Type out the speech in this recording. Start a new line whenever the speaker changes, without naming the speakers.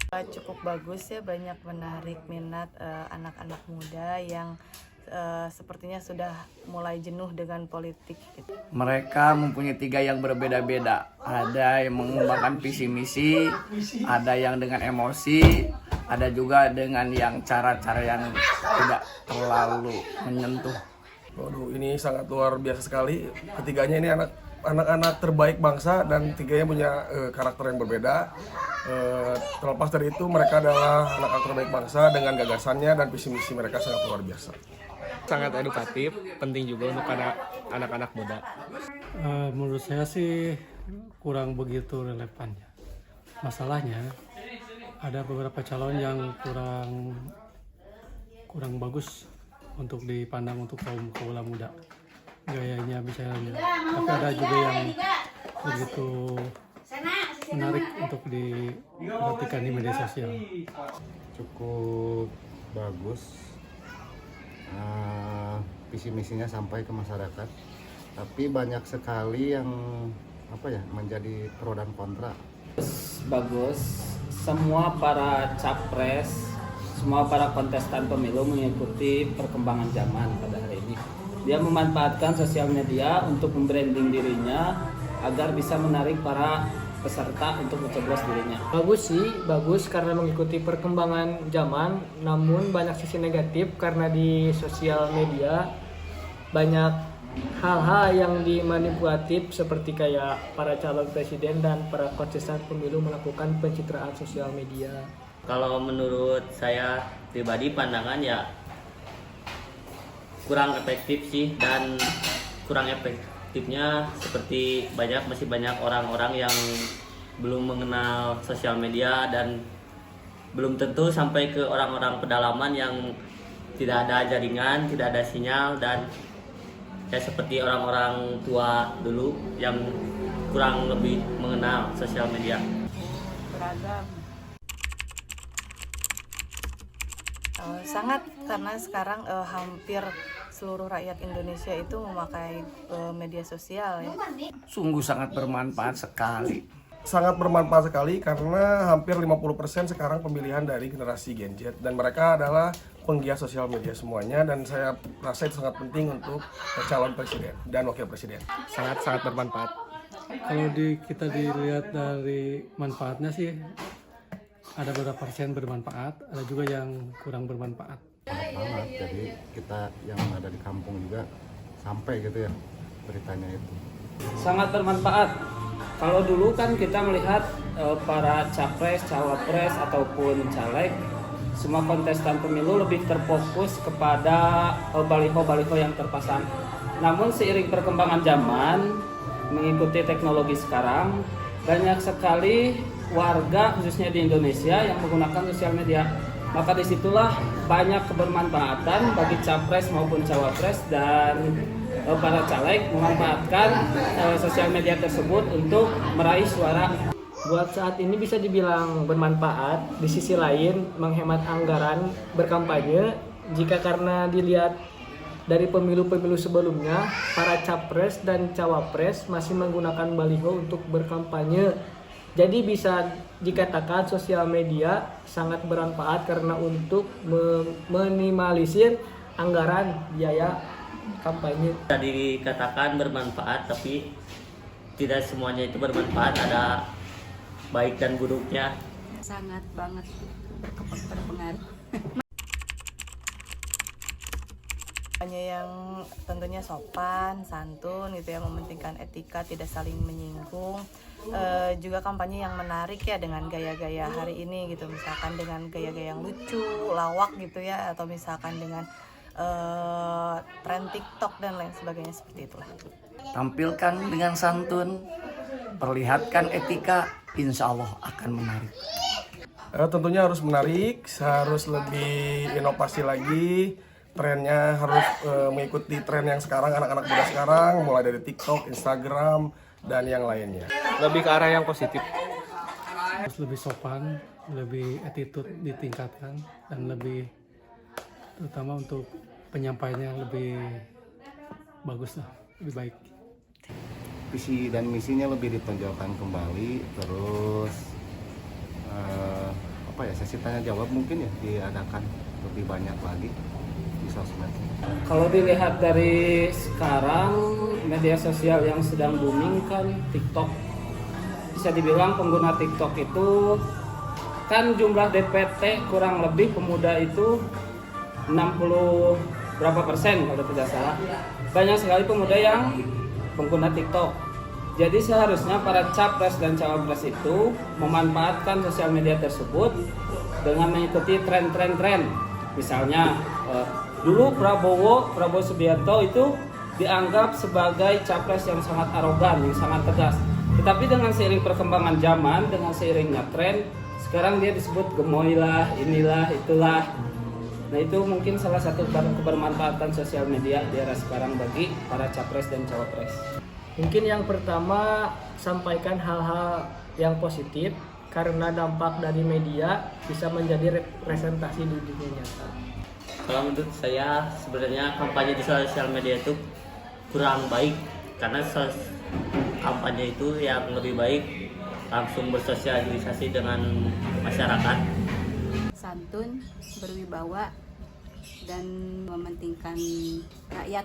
Cukup bagus ya, banyak menarik minat anak-anak muda yang sepertinya sudah mulai jenuh dengan politik gitu.
Mereka mempunyai 3 yang berbeda-beda. Ada yang mengembangkan visi misi, ada yang dengan emosi, ada juga dengan yang cara-cara yang tidak terlalu menyentuh.
Waduh, ini sangat luar biasa sekali. Ketiganya ini anak-anak terbaik bangsa dan tiganya punya karakter yang berbeda. Terlepas dari itu, mereka adalah anak-anak terbaik bangsa dengan gagasannya dan visi misi mereka sangat luar biasa.
Sangat edukatif, penting juga untuk anak-anak muda.
Menurut saya sih kurang begitu relevan ya. Masalahnya ada beberapa calon yang kurang bagus untuk dipandang untuk kaum muda. Gayanya misalnya, tapi ada juga yang begitu menarik untuk diperhatikan di media sosial.
Cukup bagus, visi misinya sampai ke masyarakat, tapi banyak sekali yang menjadi pro dan kontra.
Bagus, semua para capres, semua para kontestan pemilu mengikuti perkembangan zaman pada hari ini. Dia memanfaatkan sosial media untuk membranding dirinya agar bisa menarik para peserta untuk mencoblos dirinya.
Bagus sih, bagus karena mengikuti perkembangan zaman, namun banyak sisi negatif karena di sosial media banyak hal-hal yang dimanipulatif seperti kayak para calon presiden dan para kontestan pemilu melakukan pencitraan sosial media.
Kalau menurut saya pribadi pandangan ya kurang efektif sih, dan kurang efektifnya seperti masih banyak orang-orang yang belum mengenal sosial media dan belum tentu sampai ke orang-orang pedalaman yang tidak ada jaringan, tidak ada sinyal, dan ya seperti orang-orang tua dulu yang kurang lebih mengenal sosial media.
Beragam. Sangat, karena sekarang hampir seluruh rakyat Indonesia itu memakai media sosial ya.
Sungguh sangat bermanfaat sekali.
Sangat bermanfaat sekali karena hampir 50% sekarang pemilihan dari generasi Gen Z dan mereka adalah penggiat sosial media semuanya, dan saya rasa itu sangat penting untuk calon presiden dan wakil presiden.
Sangat bermanfaat.
Kalau kita dilihat dari manfaatnya sih ada beberapa persen bermanfaat, ada juga yang kurang bermanfaat.
Sangat banget, jadi kita yang ada di kampung juga sampai gitu ya beritanya itu.
Sangat bermanfaat. Kalau dulu kan kita melihat para capres, cawapres ataupun caleg, semua kontestan pemilu lebih terfokus kepada baliho-baliho yang terpasang. Namun seiring perkembangan zaman, mengikuti teknologi sekarang, banyak sekali warga khususnya di Indonesia yang menggunakan sosial media. Maka disitulah banyak kebermanfaatan bagi capres maupun cawapres dan para caleg memanfaatkan sosial media tersebut untuk meraih suara.
Buat saat ini bisa dibilang bermanfaat, di sisi lain menghemat anggaran berkampanye jika karena dilihat dari pemilu-pemilu sebelumnya, para capres dan cawapres masih menggunakan baliho untuk berkampanye. Jadi bisa dikatakan sosial media sangat bermanfaat karena untuk meminimalisir anggaran biaya kampanye.
Bisa dikatakan bermanfaat, tapi tidak semuanya itu bermanfaat, ada baik dan buruknya.
Sangat banget berpengaruh.
Hanya yang tentunya sopan, santun gitu ya, mementingkan etika, tidak saling menyinggung. Juga kampanye yang menarik ya dengan gaya-gaya hari ini gitu, misalkan dengan gaya-gaya yang lucu, lawak gitu ya, atau misalkan dengan tren TikTok dan lain sebagainya, seperti itulah.
Tampilkan dengan santun, perlihatkan etika, insya Allah akan menarik.
Tentunya harus menarik, harus lebih inovasi lagi. Trennya harus mengikuti tren yang sekarang, anak-anak muda sekarang, mulai dari TikTok, Instagram, dan yang lainnya.
Lebih ke arah yang positif.
Harus lebih sopan, lebih attitude ditingkatkan, dan lebih terutama untuk penyampaiannya lebih bagus lah, lebih baik.
Visi dan misinya lebih ditonjolkan kembali, terus sesi tanya jawab mungkin ya diadakan lebih banyak lagi di sosmed.
Kalau dilihat dari sekarang media sosial yang sedang booming kan TikTok. Bisa dibilang pengguna TikTok itu kan jumlah DPT kurang lebih pemuda itu 60 berapa persen kalau tidak salah. Banyak sekali pemuda yang pengguna TikTok. Jadi seharusnya para capres dan cawapres itu memanfaatkan sosial media tersebut dengan mengikuti tren. Misalnya dulu Prabowo Subianto itu dianggap sebagai capres yang sangat arogan, yang sangat tegas. Tetapi dengan seiring perkembangan zaman, dengan seiringnya tren, sekarang dia disebut gemoy lah, inilah, itulah. Nah itu mungkin salah satu kebermanfaatan sosial media di era sekarang bagi para capres dan cawapres.
Mungkin yang pertama, sampaikan hal-hal yang positif karena dampak dari media bisa menjadi representasi di dunia nyata.
Kalau menurut saya sebenarnya kampanye di sosial media itu kurang baik karena kampanye itu yang lebih baik langsung bersosialisasi dengan masyarakat.
Santun, berwibawa, dan mementingkan rakyat.